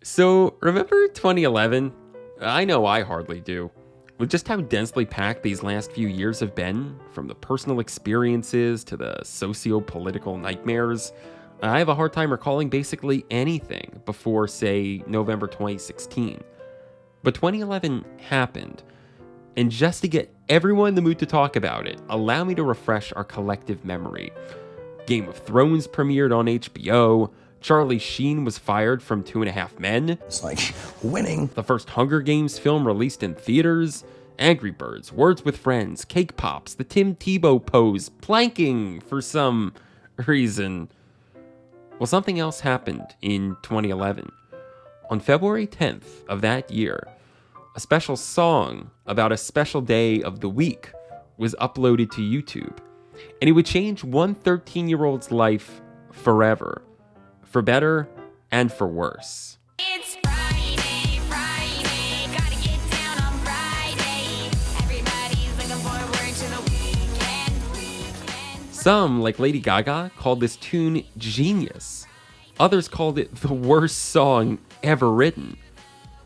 So, remember 2011? I know I hardly do. With just how densely packed these last few years have been, from the personal experiences to the socio-political nightmares, I have a hard time recalling basically anything before, say, November 2016. But 2011 happened, and just to get everyone in the mood to talk about it, allow me to refresh our collective memory. Game of Thrones premiered on HBO, Charlie Sheen was fired from 2.5 Men. It's like winning. The first Hunger Games film released in theaters. Angry Birds, Words with Friends, Cake Pops, the Tim Tebow pose, planking for some reason. Well, something else happened in 2011. On February 10th of that year, a special song about a special day of the week was uploaded to YouTube. And it would change one 13-year-old's life forever. For better and for worse. It's Friday, Friday, gotta get down on Friday. Everybody's looking forward to the weekend. Some, like Lady Gaga, called this tune genius. Others called it the worst song ever written.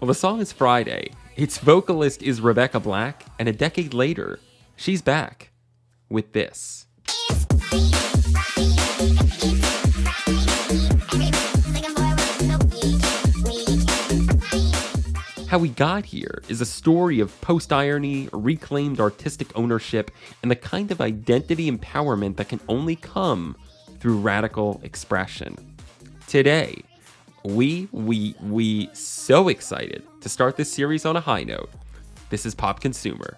Well, the song is Friday. Its vocalist is Rebecca Black, and a decade later, she's back with this. It's Friday, Friday, it's How we got here is a story of post-irony, reclaimed artistic ownership, and the kind of identity empowerment that can only come through radical expression. Today, we so excited to start this series on a high note. This is Pop Consumer.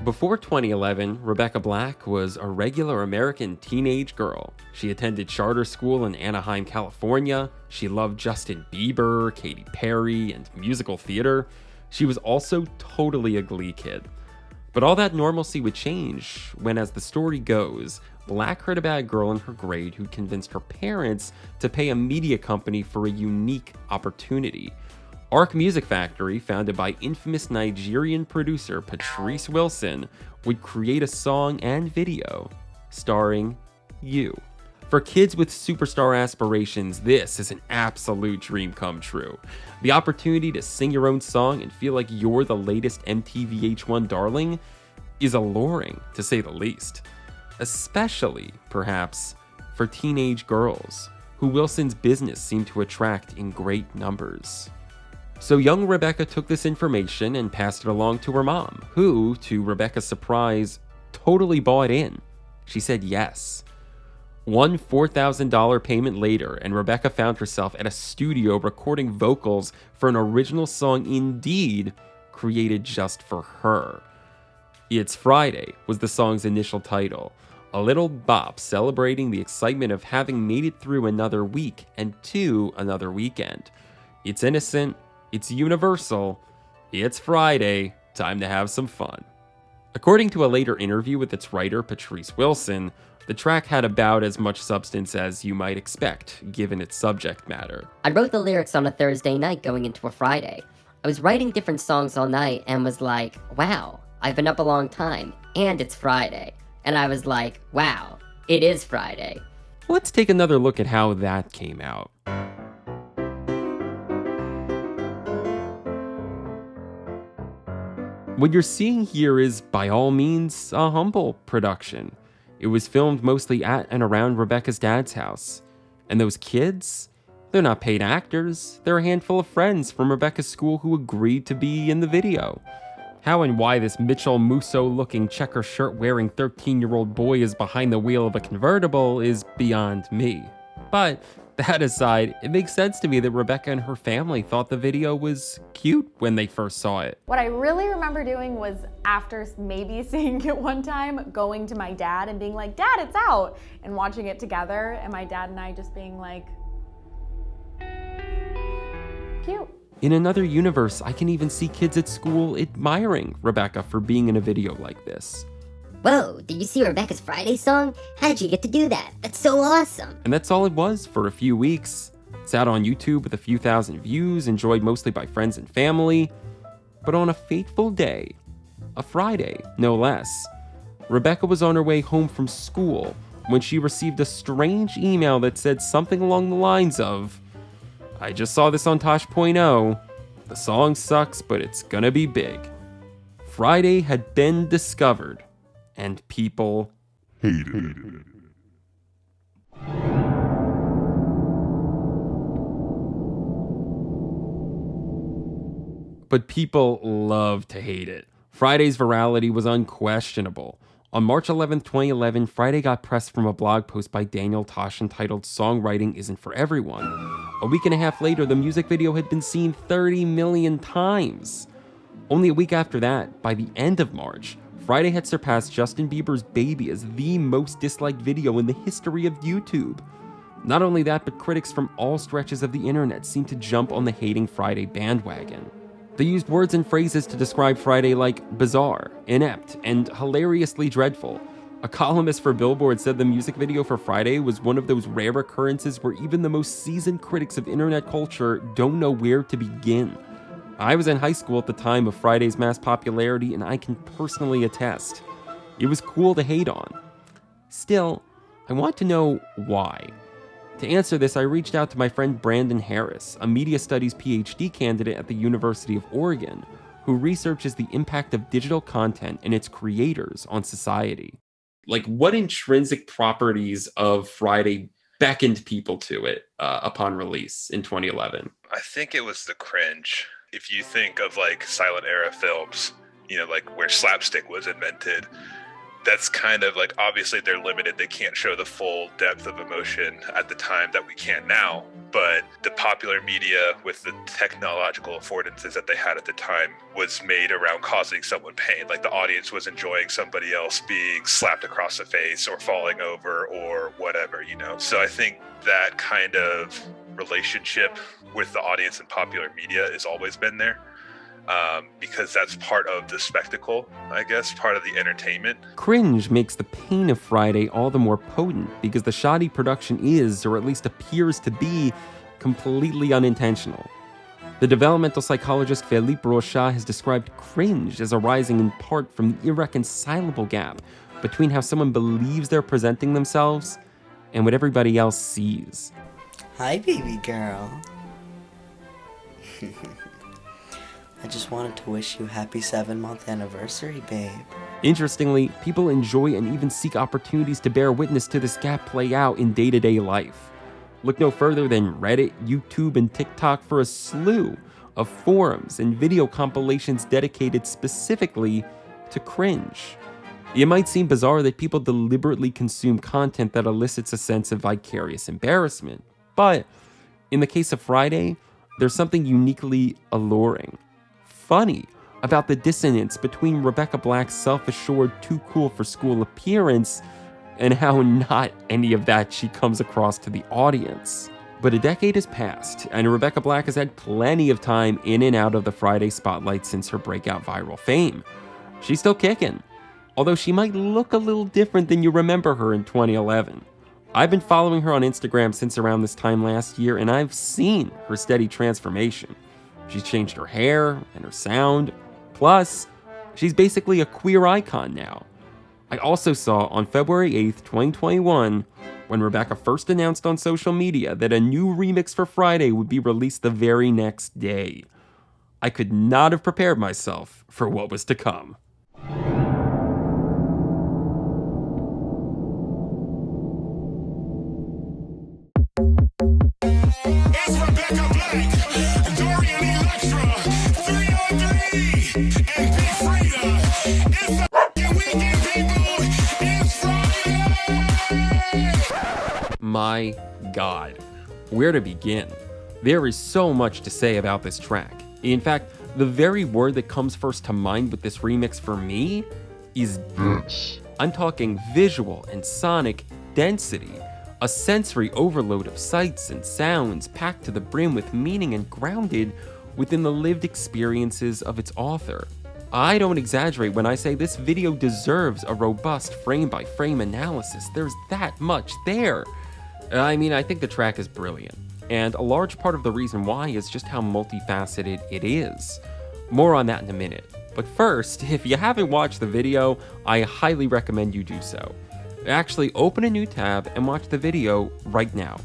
Before 2011, Rebecca Black was a regular American teenage girl. She attended charter school in Anaheim, California. She loved Justin Bieber, Katy Perry, and musical theater. She was also totally a Glee kid. But all that normalcy would change when, as the story goes, Black heard about a girl in her grade who convinced her parents to pay a media company for a unique opportunity. Arc Music Factory, founded by infamous Nigerian producer Patrice Wilson, would create a song and video starring you. For kids with superstar aspirations, this is an absolute dream come true. The opportunity to sing your own song and feel like you're the latest MTV H1 darling is alluring, to say the least. Especially, perhaps, for teenage girls, who Wilson's business seemed to attract in great numbers. So young Rebecca took this information and passed it along to her mom, who, to Rebecca's surprise, totally bought in. She said yes. One $4,000 payment later, and Rebecca found herself at a studio recording vocals for an original song indeed created just for her. It's Friday was the song's initial title, a little bop celebrating the excitement of having made it through another week and to another weekend. It's innocent. It's universal. It's Friday. Time to have some fun. According to a later interview with its writer, Patrice Wilson, the track had about as much substance as you might expect, given its subject matter. I wrote the lyrics on a Thursday night going into a Friday. I was writing different songs all night and was like, wow, I've been up a long time, and it's Friday. And I was like, wow, it is Friday. Let's take another look at how that came out. What you're seeing here is, by all means, a humble production. It was filmed mostly at and around Rebecca's dad's house. And those kids? They're not paid actors. They're a handful of friends from Rebecca's school who agreed to be in the video. How and why this Mitchell Musso-looking checker shirt-wearing 13-year-old boy is behind the wheel of a convertible is beyond me. But that aside, it makes sense to me that Rebecca and her family thought the video was cute when they first saw it. What I really remember doing was, after maybe seeing it one time, going to my dad and being like, "Dad, it's out," and watching it together, and my dad and I just being like, cute. In another universe, I can even see kids at school admiring Rebecca for being in a video like this. Whoa, did you see Rebecca's Friday song? How'd you get to do that? That's so awesome. And that's all it was for a few weeks. It's out on YouTube with a few thousand views, enjoyed mostly by friends and family. But on a fateful day, a Friday, no less, Rebecca was on her way home from school when she received a strange email that said something along the lines of, "I just saw this on Tosh.0. The song sucks, but it's gonna be big." Friday had been discovered, and people hated it. But people love to hate it. Friday's virality was unquestionable. On March 11, 2011, Friday got press from a blog post by Daniel Tosh entitled "Songwriting Isn't for Everyone." A week and a half later, the music video had been seen 30 million times. Only a week after that, by the end of March, Friday had surpassed Justin Bieber's "Baby" as the most disliked video in the history of YouTube. Not only that, but critics from all stretches of the internet seemed to jump on the hating Friday bandwagon. They used words and phrases to describe Friday like bizarre, inept, and hilariously dreadful. A columnist for Billboard said the music video for Friday was one of those rare occurrences where even the most seasoned critics of internet culture don't know where to begin. I was in high school at the time of Friday's mass popularity, and I can personally attest. It was cool to hate on. Still, I want to know why. To answer this, I reached out to my friend Brandon Harris, a media studies PhD candidate at the University of Oregon, who researches the impact of digital content and its creators on society. Like, what intrinsic properties of Friday beckoned people to it upon release in 2011? I think it was the cringe. If you think of like silent era films, you know, like where slapstick was invented, that's kind of like, obviously they're limited. They can't show the full depth of emotion at the time that we can now. But the popular media, with the technological affordances that they had at the time, was made around causing someone pain. Like the audience was enjoying somebody else being slapped across the face or falling over or whatever, you know? So I think that kind of relationship with the audience and popular media has always been there. Because that's part of the spectacle, I guess, part of the entertainment. Cringe makes the pain of Friday all the more potent because the shoddy production is, or at least appears to be, completely unintentional. The developmental psychologist Philippe Rochat has described cringe as arising in part from the irreconcilable gap between how someone believes they're presenting themselves and what everybody else sees. Hi, baby girl. I just wanted to wish you happy 7-month anniversary, babe. Interestingly, people enjoy and even seek opportunities to bear witness to this gap play out in day-to-day life. Look no further than Reddit, YouTube, and TikTok for a slew of forums and video compilations dedicated specifically to cringe. It might seem bizarre that people deliberately consume content that elicits a sense of vicarious embarrassment, but in the case of Friday, there's something uniquely alluring, funny about the dissonance between Rebecca Black's self-assured, too cool for school appearance and how not any of that she comes across to the audience. But a decade has passed, and Rebecca Black has had plenty of time in and out of the Friday spotlight since her breakout viral fame. She's still kicking, although she might look a little different than you remember her in 2011. I've been following her on Instagram since around this time last year, and I've seen her steady transformation. She's changed her hair and her sound. Plus, she's basically a queer icon now. I also saw on February 8th, 2021, when Rebecca first announced on social media that a new remix for Friday would be released the very next day. I could not have prepared myself for what was to come. It's Rebecca Black, Dorian Electra, 303, and Big Frida. It's the f***ing weekend, people. It's Friday. My god. Where to begin? There is so much to say about this track. In fact, the very word that comes first to mind with this remix for me is dense. I'm talking visual and sonic density, a sensory overload of sights and sounds packed to the brim with meaning and grounded within the lived experiences of its author. I don't exaggerate when I say this video deserves a robust frame-by-frame analysis. There's that much there. I mean, I think the track is brilliant, and a large part of the reason why is just how multifaceted it is. More on that in a minute. But first, if you haven't watched the video, I highly recommend you do so. Actually, open a new tab and watch the video right now.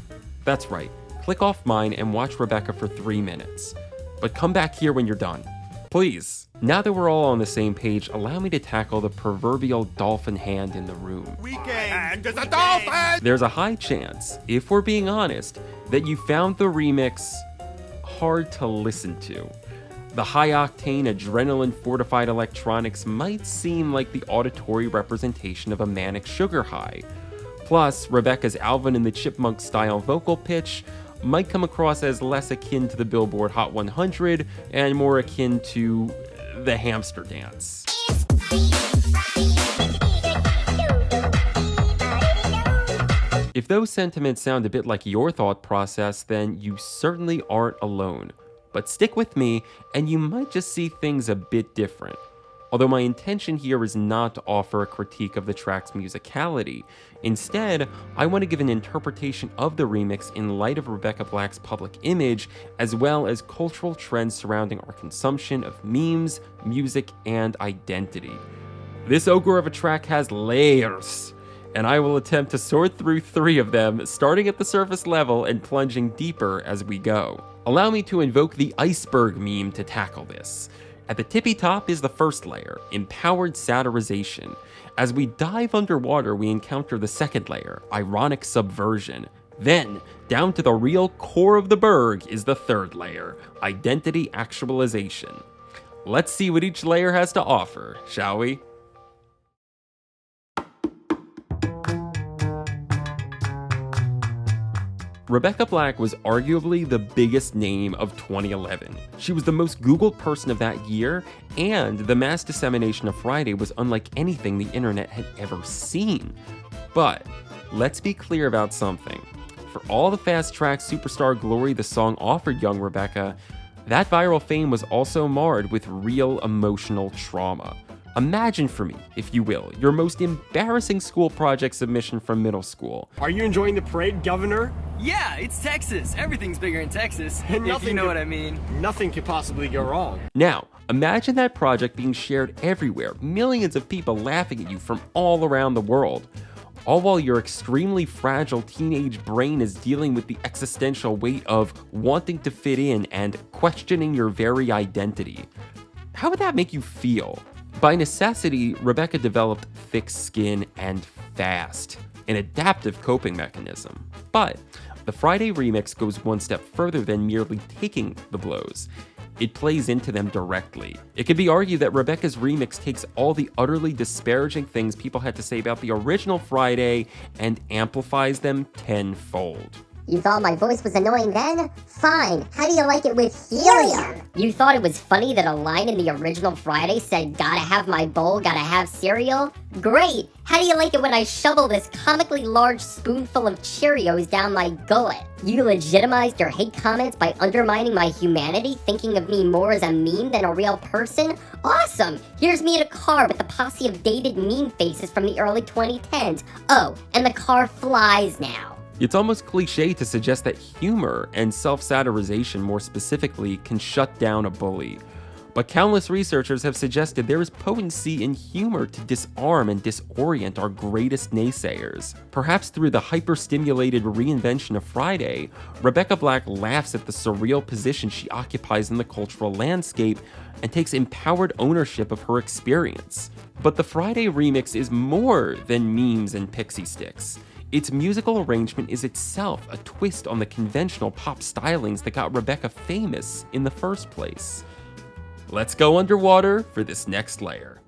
That's right, click off mine and watch Rebecca for 3 minutes. But come back here when you're done. Please. Now that we're all on the same page, allow me to tackle the proverbial dolphin hand in the room. Weekend is a dolphin! There's a high chance, if we're being honest, that you found the remix hard to listen to. The high-octane, adrenaline-fortified electronics might seem like the auditory representation of a manic sugar high. Plus, Rebecca's Alvin and the Chipmunk-style vocal pitch might come across as less akin to the Billboard Hot 100 and more akin to the hamster dance. If those sentiments sound a bit like your thought process, then you certainly aren't alone. But stick with me, and you might just see things a bit different. Although my intention here is not to offer a critique of the track's musicality. Instead, I want to give an interpretation of the remix in light of Rebecca Black's public image, as well as cultural trends surrounding our consumption of memes, music, and identity. This ogre of a track has layers, and I will attempt to sort through 3 of them, starting at the surface level and plunging deeper as we go. Allow me to invoke the iceberg meme to tackle this. At the tippy top is the first layer, empowered satirization. As we dive underwater, we encounter the second layer, ironic subversion. Then, down to the real core of the berg is the third layer, identity actualization. Let's see what each layer has to offer, shall we? Rebecca Black was arguably the biggest name of 2011. She was the most Googled person of that year, and the mass dissemination of Friday was unlike anything the internet had ever seen. But let's be clear about something. For all the fast track superstar glory the song offered young Rebecca, that viral fame was also marred with real emotional trauma. Imagine for me, if you will, your most embarrassing school project submission from middle school. Are you enjoying the parade, Governor? Yeah, it's Texas. Everything's bigger in Texas, if you know what I mean. Nothing could possibly go wrong. Now, imagine that project being shared everywhere, millions of people laughing at you from all around the world, all while your extremely fragile teenage brain is dealing with the existential weight of wanting to fit in and questioning your very identity. How would that make you feel? By necessity, Rebecca developed thick skin and fast, an adaptive coping mechanism. But the Friday remix goes one step further than merely taking the blows. It plays into them directly. It could be argued that Rebecca's remix takes all the utterly disparaging things people had to say about the original Friday and amplifies them tenfold. You thought my voice was annoying then? Fine. How do you like it with helium? You thought it was funny that a line in the original Friday said, "Gotta have my bowl, gotta have cereal"? Great! How do you like it when I shovel this comically large spoonful of Cheerios down my gullet? You legitimized your hate comments by undermining my humanity, thinking of me more as a meme than a real person? Awesome! Here's me in a car with a posse of dated meme faces from the early 2010s. Oh, and the car flies now. It's almost cliche to suggest that humor, and self-satirization more specifically, can shut down a bully. But countless researchers have suggested there is potency in humor to disarm and disorient our greatest naysayers. Perhaps through the hyper-stimulated reinvention of Friday, Rebecca Black laughs at the surreal position she occupies in the cultural landscape and takes empowered ownership of her experience. But the Friday remix is more than memes and pixie sticks. Its musical arrangement is itself a twist on the conventional pop stylings that got Rebecca famous in the first place. Let's go underwater for this next layer.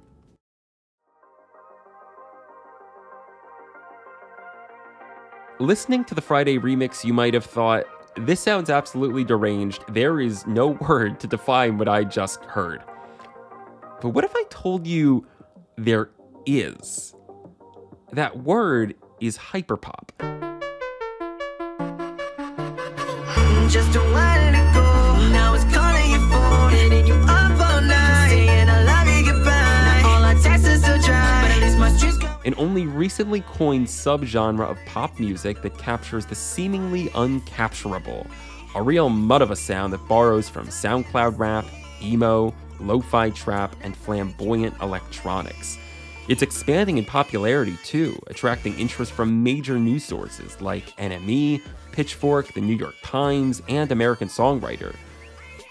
Listening to the Friday remix, you might have thought, this sounds absolutely deranged. There is no word to define what I just heard. But what if I told you there is? That word is hyperpop. Just don't let it go. Now it's calling your phone, hitting you up all night, saying I love you goodbye. All our texts are still dry, but at least my streets go. An only recently coined subgenre of pop music that captures the seemingly uncapturable. A real mud of a sound that borrows from SoundCloud rap, emo, lo-fi trap, and flamboyant electronics. It's expanding in popularity too, attracting interest from major news sources like NME, Pitchfork, the New York Times, and American Songwriter.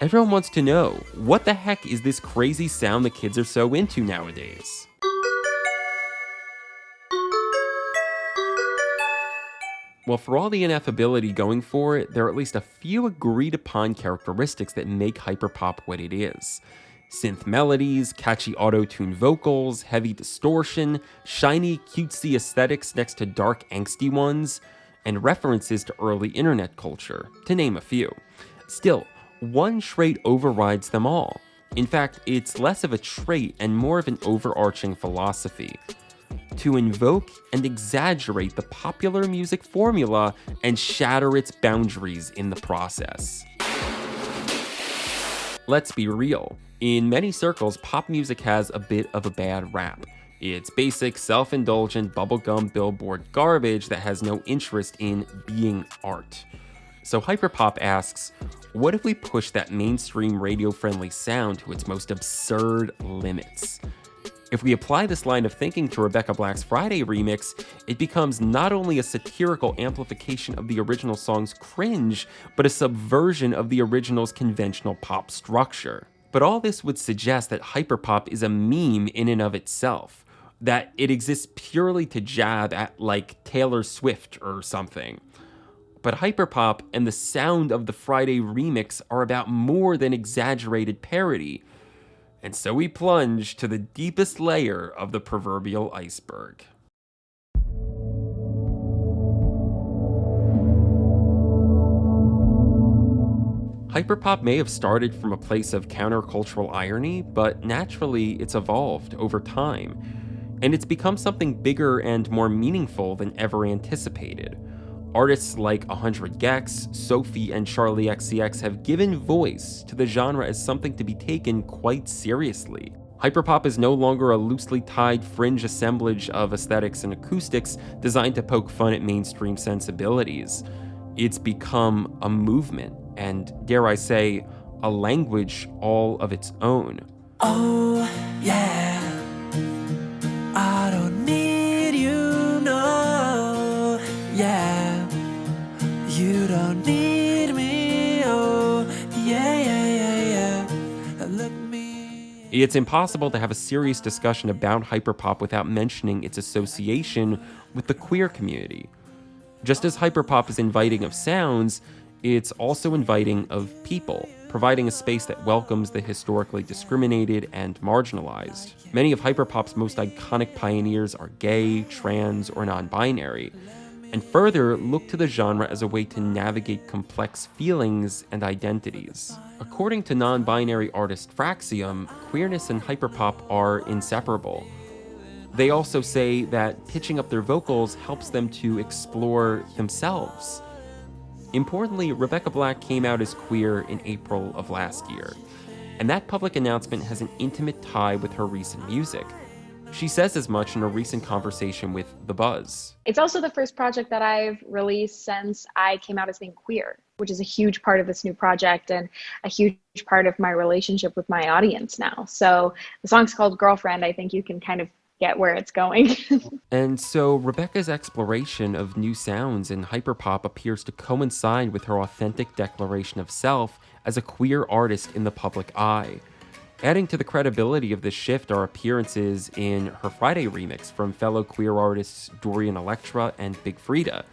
Everyone wants to know, what the heck is this crazy sound the kids are so into nowadays? Well, for all the ineffability going for it, there are at least a few agreed upon characteristics that make hyperpop what it is. Synth melodies, catchy auto-tune vocals, heavy distortion, shiny, cutesy aesthetics next to dark, angsty ones, and references to early internet culture, to name a few. Still, one trait overrides them all. In fact, it's less of a trait and more of an overarching philosophy: to invoke and exaggerate the popular music formula and shatter its boundaries in the process. Let's be real. In many circles, pop music has a bit of a bad rap. It's basic, self-indulgent, bubblegum billboard garbage that has no interest in being art. So hyperpop asks, what if we push that mainstream radio-friendly sound to its most absurd limits? If we apply this line of thinking to Rebecca Black's Friday remix, it becomes not only a satirical amplification of the original song's cringe, but a subversion of the original's conventional pop structure. But all this would suggest that hyperpop is a meme in and of itself, that it exists purely to jab at, like, Taylor Swift or something. But hyperpop and the sound of the Friday remix are about more than exaggerated parody. And so we plunge to the deepest layer of the proverbial iceberg. Hyperpop may have started from a place of countercultural irony, but naturally it's evolved over time. And it's become something bigger and more meaningful than ever anticipated. Artists like 100 gecs, Sophie, and Charlie XCX have given voice to the genre as something to be taken quite seriously. Hyperpop is no longer a loosely tied fringe assemblage of aesthetics and acoustics designed to poke fun at mainstream sensibilities. It's become a movement, and dare I say, a language all of its own. Oh, yeah. I don't need you, no. Yeah. You don't need me, oh. Yeah. Look me. It's impossible to have a serious discussion about hyperpop without mentioning its association with the queer community. Just as hyperpop is inviting of sounds, it's also inviting of people, providing a space that welcomes the historically discriminated and marginalized. Many of hyperpop's most iconic pioneers are gay, trans, or non-binary, and further look to the genre as a way to navigate complex feelings and identities. According to non-binary artist Fraxium, queerness and hyperpop are inseparable. They also say that pitching up their vocals helps them to explore themselves. Importantly, Rebecca Black came out as queer in April of last year, and that public announcement has an intimate tie with her recent music. She says as much in a recent conversation with The Buzz. It's also the first project that I've released since I came out as being queer, which is a huge part of this new project and a huge part of my relationship with my audience now. So the song's called Girlfriend. I think you can kind of get where it's going. And so Rebecca's exploration of new sounds in hyperpop appears to coincide with her authentic declaration of self as a queer artist in the public eye. Adding to the credibility of this shift are appearances in her Friday remix from fellow queer artists Dorian Electra and Big Frida.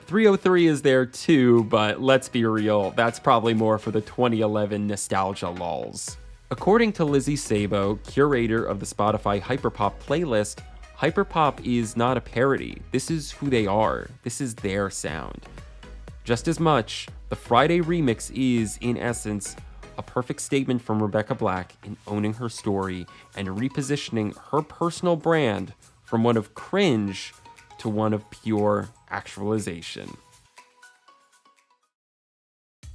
303 is there too, but let's be real, that's probably more for the 2011 nostalgia lulz. According to Lizzie Sabo, curator of the Spotify Hyperpop playlist, Hyperpop is not a parody. This is who they are. This is their sound. Just as much, the Friday remix is, in essence, a perfect statement from Rebecca Black in owning her story and repositioning her personal brand from one of cringe to one of pure actualization.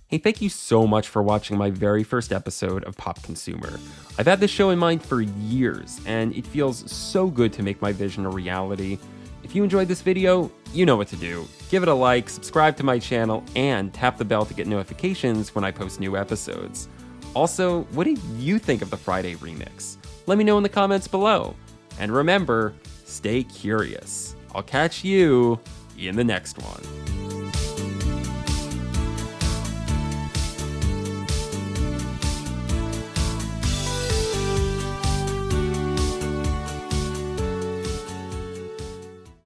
Hey, thank you so much for watching my very first episode of Pop Consumer. I've had this show in mind for years, and it feels so good to make my vision a reality. If you enjoyed this video, you know what to do. Give it a like, subscribe to my channel, and tap the bell to get notifications when I post new episodes. Also, what did you think of the Friday remix? Let me know in the comments below. And remember, stay curious. I'll catch you in the next one.